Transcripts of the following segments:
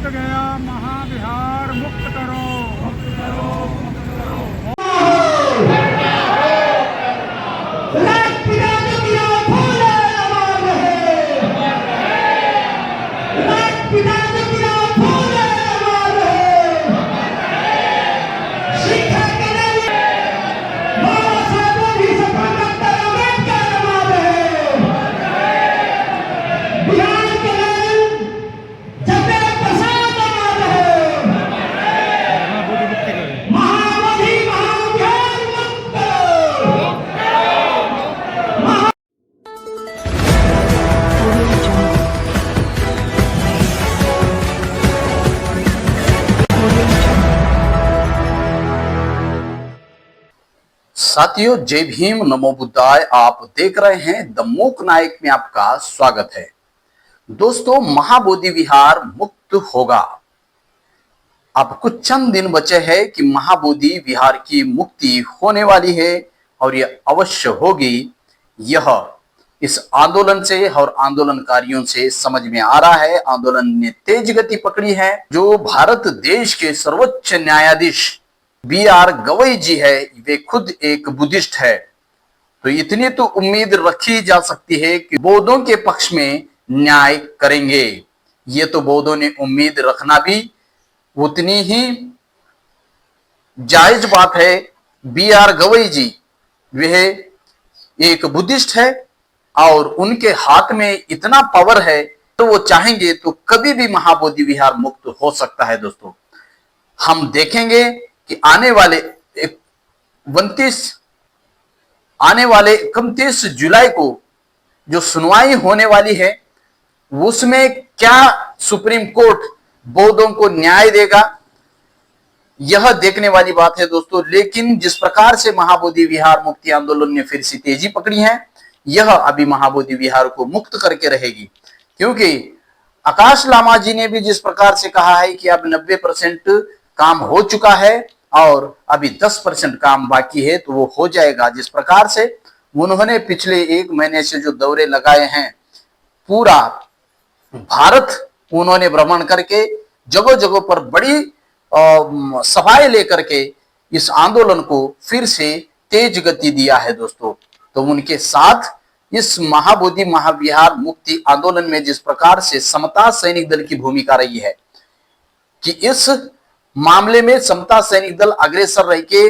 बोध गया महाविहार मुक्त करो। साथियों, जय भीम, नमो बुद्धाय। आप देख रहे हैं द मूक नायक में आपका स्वागत है। दोस्तों, महाबोधि विहार मुक्त होगा। अब कुछ चंद दिन बचे हैं कि महाबोधि विहार की मुक्ति होने वाली है और यह अवश्य होगी। यह इस आंदोलन से और आंदोलनकारियों से समझ में आ रहा है। आंदोलन ने तेज गति पकड़ी है। जो भारत देश के सर्वोच्च न्यायाधीश B.R. गवई जी है, वे खुद एक बुद्धिस्ट है, तो इतनी तो उम्मीद रखी जा सकती है कि बौद्धों के पक्ष में न्याय करेंगे। ये तो बौद्धों ने उम्मीद रखना भी उतनी ही जायज बात है। B.R. गवई जी वह एक बुद्धिस्ट है और उनके हाथ में इतना पावर है, तो वो चाहेंगे तो कभी भी महाबोधि विहार मुक्त हो सकता है। दोस्तों, हम देखेंगे कि आने वाले 31 जुलाई को जो सुनवाई होने वाली है, उसमें क्या सुप्रीम कोर्ट बौद्धों को न्याय देगा, यह देखने वाली बात है दोस्तों। लेकिन जिस प्रकार से महाबोधि विहार मुक्ति आंदोलन ने फिर से तेजी पकड़ी है, यह अभी महाबोधि विहार को मुक्त करके रहेगी, क्योंकि आकाश लामा जी ने भी जिस प्रकार से कहा है कि अब 90% काम हो चुका है और अभी 10% काम बाकी है, तो वो हो जाएगा। जिस प्रकार से उन्होंने पिछले 1 महीने से जो दौरे लगाए हैं, पूरा भारत उन्होंने भ्रमण करके जगह जगह पर बड़ी सभाएं लेकर के इस आंदोलन को फिर से तेज गति दिया है दोस्तों। तो उनके साथ इस महाबोधि महाविहार मुक्ति आंदोलन में जिस प्रकार से समता सैनिक दल की भूमिका रही है कि इस मामले में समता सैनिक दल अग्रसर रह के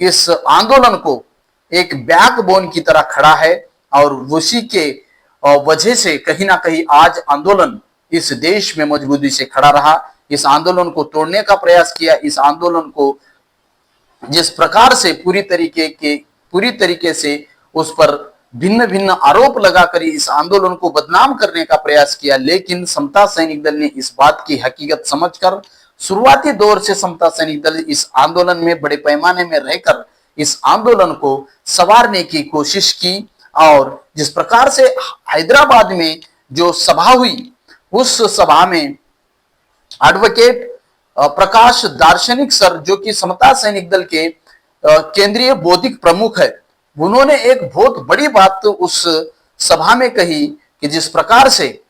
इस आंदोलन को एक बैकबोन की तरह खड़ा है और उसी के वजह से कहीं ना कहीं आज आंदोलन इस देश में मजबूती से खड़ा रहा। इस आंदोलन को तोड़ने का प्रयास किया। इस आंदोलन को जिस प्रकार से पूरी तरीके से उस पर भिन्न भिन्न आरोप लगाकर इस आंदोलन को बदनाम करने का प्रयास किया, लेकिन समता सैनिक दल ने इस बात की हकीकत समझकर शुरुआती दौर से समता सैनिक दल इस आंदोलन में बड़े पैमाने में रहकर इस आंदोलन को संवारने की कोशिश की। और जिस प्रकार से हैदराबाद में जो सभा हुई, उस सभा में एडवोकेट प्रकाश दार्शनिक सर, जो कि समता सैनिक दल के केंद्रीय बौद्धिक प्रमुख है, उन्होंने एक बहुत बड़ी बात उस सभा में कही कि जिस प्रकार से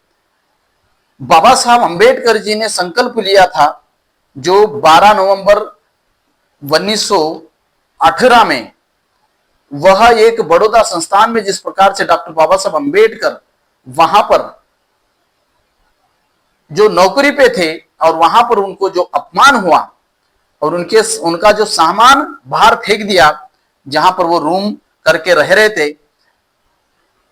बाबा साहब अंबेडकर जी ने संकल्प लिया था, जो 12 नवंबर 1918 में, वह एक बड़ौदा संस्थान में जिस प्रकार से डॉक्टर बाबा साहब अंबेडकर वहां पर जो नौकरी पे थे और वहां पर उनको जो अपमान हुआ और उनका जो सामान बाहर फेंक दिया, जहां पर वो रूम करके रह रहे थे,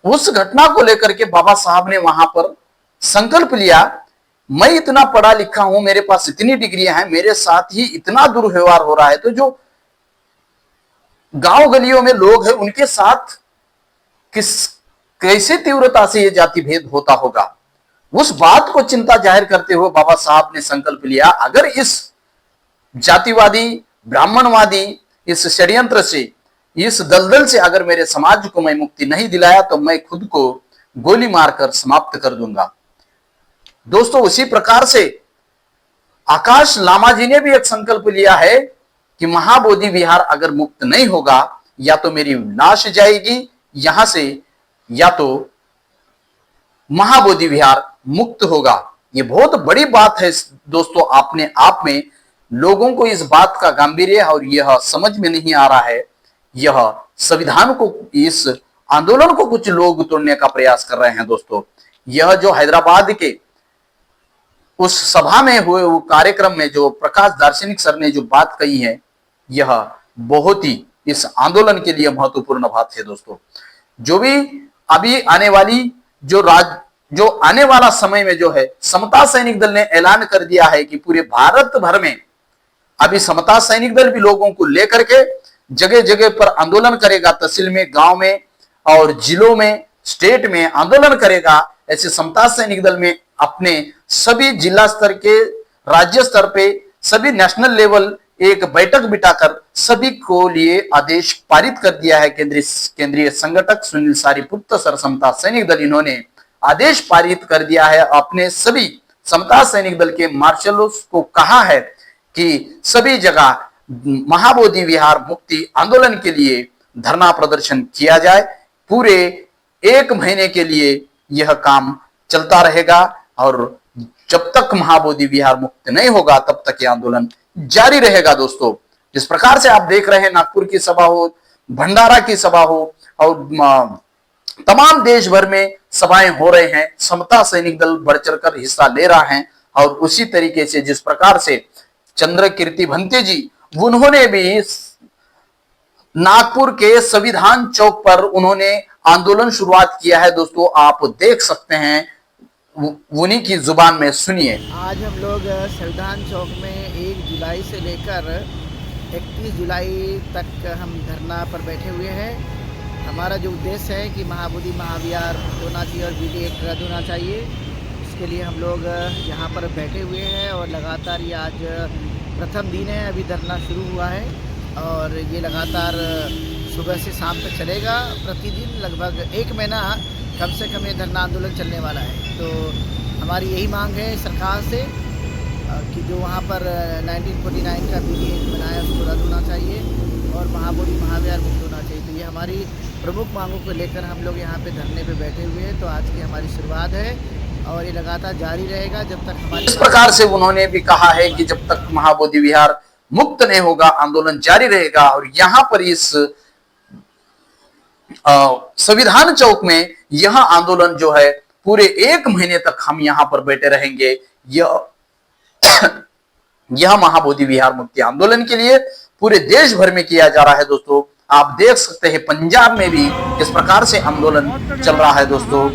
उस घटना को लेकर के बाबा साहब ने वहां पर संकल्प लिया, मैं इतना पढ़ा लिखा हूं, मेरे पास इतनी डिग्रियां हैं, मेरे साथ ही इतना दुर्व्यवहार हो रहा है, तो जो गांव गलियों में लोग हैं उनके साथ कैसे तीव्रता से ये जाति भेद होता होगा। उस बात को चिंता जाहिर करते हुए बाबा साहब ने संकल्प लिया, अगर इस जातिवादी ब्राह्मणवादी इस षड्यंत्र से, इस दलदल से अगर मेरे समाज को मैं मुक्ति नहीं दिलाया तो मैं खुद को गोली मारकर समाप्त कर दूंगा। दोस्तों, उसी प्रकार से आकाश लामा जी ने भी एक संकल्प लिया है कि महाबोधि विहार अगर मुक्त नहीं होगा, या तो मेरी लाश जाएगी यहां से, या तो महाबोधि विहार मुक्त होगा। ये बहुत बड़ी बात है दोस्तों। अपने आप में लोगों को इस बात का गांभीर्य और यह समझ में नहीं आ रहा है। यह संविधान को, इस आंदोलन को कुछ लोग तोड़ने का प्रयास कर रहे हैं दोस्तों। यह जो हैदराबाद के उस सभा में हुए वो कार्यक्रम में जो प्रकाश दार्शनिक सर ने जो बात कही है, यह बहुत ही इस आंदोलन के लिए महत्वपूर्ण बात है दोस्तों। जो भी अभी आने वाली जो आने वाला समय में जो है, समता सैनिक दल ने ऐलान कर दिया है कि पूरे भारत भर में अभी समता सैनिक दल भी लोगों को लेकर के जगह जगह पर आंदोलन करेगा, तहसील में, गांव में और जिलों में, स्टेट में आंदोलन करेगा। ऐसे समता सैनिक दल में अपने सभी जिला स्तर के, राज्य स्तर पे, सभी नेशनल लेवल एक बैठक बिठाकर सभी को लिए आदेश पारित कर दिया है। केंद्रीय संगठक सुनील सारीपुत्र सर समता सैनिक दल, इन्होंने आदेश पारित कर दिया है। अपने सभी समता सैनिक दल के मार्शलों को कहा है कि सभी जगह महाबोधि विहार मुक्ति आंदोलन के लिए धरना प्रदर्शन किया जाए। पूरे 1 महीने के लिए यह काम चलता रहेगा और जब तक महाबोधि विहार मुक्त नहीं होगा तब तक यह आंदोलन जारी रहेगा दोस्तों। जिस प्रकार से आप देख रहे हैं, नागपुर की सभा हो, भंडारा की सभा हो और तमाम देश भर में सभाएं हो रहे हैं, समता सैनिक दल बढ़ चढ़कर हिस्सा ले रहा है। और उसी तरीके से जिस प्रकार से चंद्रकीर्ति भंते जी, उन्होंने भी नागपुर के संविधान चौक पर उन्होंने आंदोलन शुरुआत किया है दोस्तों। आप देख सकते हैं, उन्हीं की जुबान में सुनिए। आज हम लोग संविधान चौक में 1 जुलाई से लेकर 31 जुलाई तक हम धरना पर बैठे हुए हैं। हमारा जो उद्देश्य है कि महाबोधि महाविहार होना चाहिए और BD एक्ट रद्द होना चाहिए, इसके लिए हम लोग यहाँ पर बैठे हुए हैं। और लगातार ये आज प्रथम दिन है, अभी धरना शुरू हुआ है और ये लगातार सुबह से शाम तक चलेगा। प्रतिदिन लगभग 1 महीना कम से कम ये धरना आंदोलन चलने वाला है। तो हमारी यही मांग है सरकार से कि जो वहाँ पर 1949 का BD एक्ट बनाया उसको रद्द होना चाहिए और महाबोधि महाविहार मुक्त होना चाहिए। तो ये हमारी प्रमुख मांगों को लेकर हम लोग यहाँ पे धरने पे बैठे हुए हैं। तो आज की हमारी शुरुआत है और ये लगातार जारी रहेगा जब तक हमारी। इस प्रकार से उन्होंने भी कहा है कि जब तक महाबोधि विहार मुक्त नहीं होगा आंदोलन जारी रहेगा। और यहाँ पर इस संविधान चौक में यह आंदोलन जो है पूरे 1 महीने तक हम यहाँ पर बैठे रहेंगे। यह महाबोधि विहार मुक्ति आंदोलन के लिए पूरे देश भर में किया जा रहा है दोस्तों। आप देख सकते हैं पंजाब में भी इस प्रकार से आंदोलन चल रहा है दोस्तों।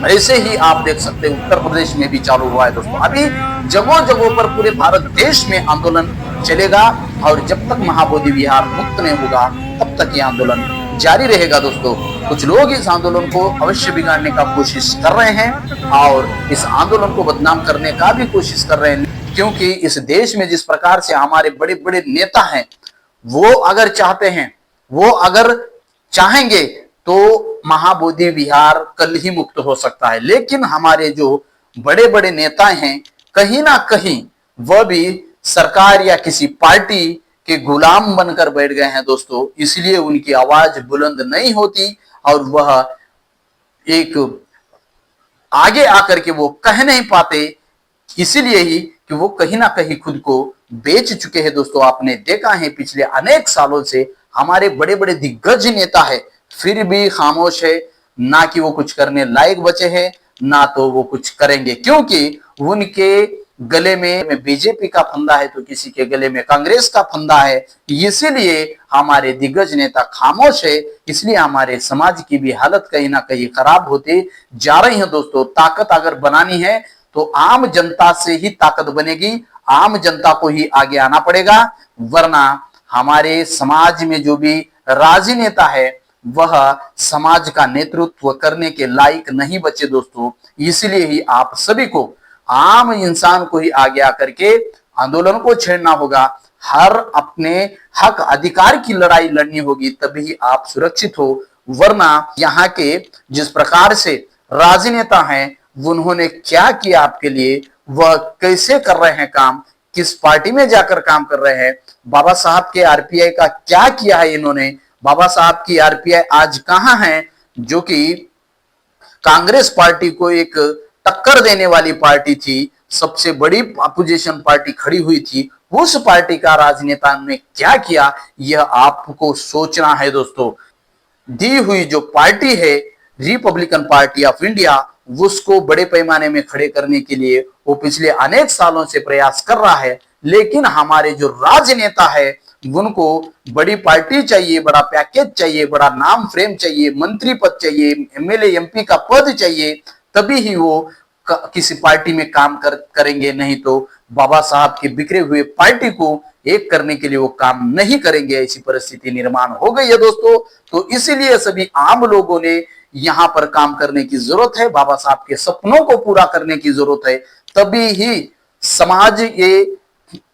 ऐसे ही आप देख सकते हैं उत्तर प्रदेश में भी चालू हुआ है दोस्तों। अभी जगह जगह पर पूरे भारत देश में आंदोलन चलेगा और जब तक महाबोधि विहार मुक्त नहीं होगा तब तक ये आंदोलन जारी रहेगा दोस्तों। कुछ लोग इस आंदोलन को अवश्य बिगाड़ने का कोशिश कर रहे हैं और इस आंदोलन को बदनाम करने का भी कोशिश कर रहे हैं, क्योंकि इस देश में जिस प्रकार से हमारे बड़े बड़े नेता हैं, वो अगर चाहेंगे तो महाबोधि विहार कल ही मुक्त हो सकता है। लेकिन हमारे जो बड़े बड़े नेता हैं, कहीं ना कहीं वह भी सरकार या किसी पार्टी के गुलाम बनकर बैठ गए हैं दोस्तों। इसलिए उनकी आवाज बुलंद नहीं होती और वह एक आगे आकर के वो कह नहीं पाते, इसीलिए ही कि वो कहीं ना कहीं खुद को बेच चुके हैं दोस्तों। आपने देखा है पिछले अनेक सालों से हमारे बड़े बड़े दिग्गज नेता है, फिर भी खामोश है, ना कि वो कुछ करने लायक बचे हैं, ना तो वो कुछ करेंगे, क्योंकि उनके गले में बीजेपी का फंदा है तो किसी के गले में कांग्रेस का फंदा है। इसीलिए हमारे दिग्गज नेता खामोश है, इसलिए हमारे समाज की भी हालत कहीं ना कहीं खराब होती जा रही है दोस्तों। ताकत अगर बनानी है तो आम जनता से ही ताकत बनेगी, आम जनता को ही आगे आना पड़ेगा, वरना हमारे समाज में जो भी राजनेता है वह समाज का नेतृत्व करने के लायक नहीं बचे दोस्तों। इसलिए ही आप सभी को, आम इंसान को ही आगे आकर के आंदोलन को छेड़ना होगा। हर अपने हक अधिकार की लड़ाई लड़नी होगी, तभी आप सुरक्षित हो। वरना यहाँ के जिस प्रकार से राजनेता हैं, उन्होंने क्या किया आपके लिए, वह कैसे कर रहे हैं काम, किस पार्टी में जाकर काम कर रहे हैं, बाबा साहब के आरपीआई का क्या किया है इन्होंने, बाबा साहब की आरपीआई आज कहां है, जो कि कांग्रेस पार्टी को एक टक्कर देने वाली पार्टी थी, सबसे बड़ी अपोजिशन पार्टी खड़ी हुई थी, उस पार्टी का राजनेता ने क्या किया, यह आपको सोचना है दोस्तों। दी हुई जो पार्टी है रिपब्लिकन पार्टी ऑफ इंडिया, उसको बड़े पैमाने में खड़े करने के लिए वो पिछले अनेक सालों से प्रयास कर रहा है, लेकिन हमारे जो राजनेता है उनको बड़ी पार्टी चाहिए, बड़ा पैकेज चाहिए, बड़ा नाम फ्रेम चाहिए, मंत्री पद चाहिए, एमएलए एमपी का पद चाहिए, तभी ही वो किसी पार्टी में काम करेंगे, नहीं तो बाबा साहब के बिखरे हुए पार्टी को एक करने के लिए वो काम नहीं करेंगे। ऐसी परिस्थिति निर्माण हो गई है दोस्तों। तो इसीलिए सभी आम लोगों ने यहां पर काम करने की जरूरत है, बाबा साहब के सपनों को पूरा करने की जरूरत है, तभी ही समाज ये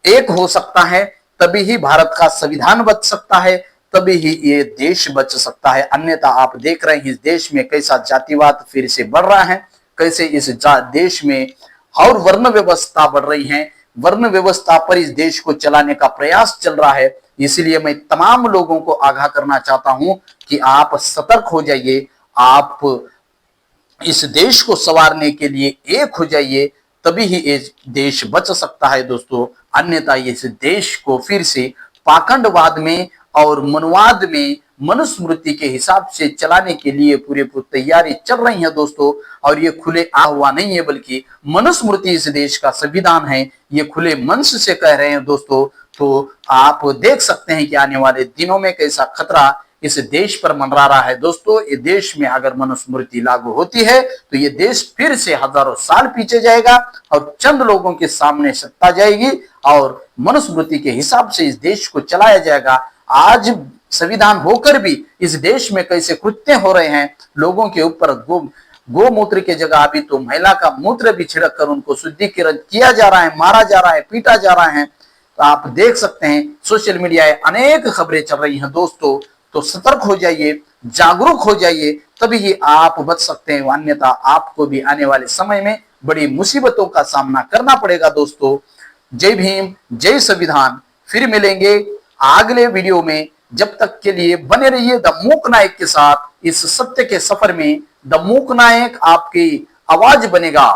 एक हो सकता है, तभी ही भारत का संविधान बच सकता है, तभी ही ये देश बच सकता है। अन्यथा आप देख रहे हैं इस देश में कैसा जातिवाद फिर से बढ़ रहा है, कैसे इस देश में और वर्ण व्यवस्था बढ़ रही है, वर्ण व्यवस्था पर इस देश को चलाने का प्रयास चल रहा है। इसलिए मैं तमाम लोगों को आगाह करना चाहता हूं कि आप सतर्क हो जाइए, आप इस देश को संवारने के लिए एक हो जाइए, तभी ही ये देश बच सकता है दोस्तों। अन्यथा इस देश को फिर से पाखंडवाद में और मनवाद में मनुस्मृति के हिसाब से चलाने के लिए पूरी तैयारी चल रही है दोस्तों। और ये खुले हुआ नहीं है, बल्कि मनुस्मृति इस देश का संविधान है, ये खुले मन से कह रहे हैं दोस्तों। तो आप देख सकते हैं कि आने वाले दिनों में कैसा खतरा इस देश पर मंडरा रहा है दोस्तों। ये देश में अगर मनुस्मृति लागू होती है तो ये देश फिर से हजारों साल पीछे जाएगा और चंद लोगों के सामने सत्ता जाएगी और मनुस्मृति के हिसाब से इस देश को चलाया जाएगा। आज संविधान होकर भी इस देश में कैसे कृत्य हो रहे हैं, लोगों के ऊपर गोमूत्र की जगह अभी तो महिला का मूत्र भी छिड़क कर उनको शुद्धिकरण किया जा रहा है, मारा जा रहा है, पीटा जा रहा है। तो आप देख सकते हैं सोशल मीडिया में अनेक खबरें चल रही हैं दोस्तों। तो सतर्क हो जाइए, जागरूक हो जाइए, तभी ही आप बच सकते हैं, अन्यथा आपको भी आने वाले समय में बड़ी मुसीबतों का सामना करना पड़ेगा दोस्तों। जय भीम, जय संविधान। फिर मिलेंगे अगले वीडियो में, जब तक के लिए बने रहिए द मूक नायक के साथ। इस सत्य के सफर में द मूक नायक आपकी आवाज बनेगा।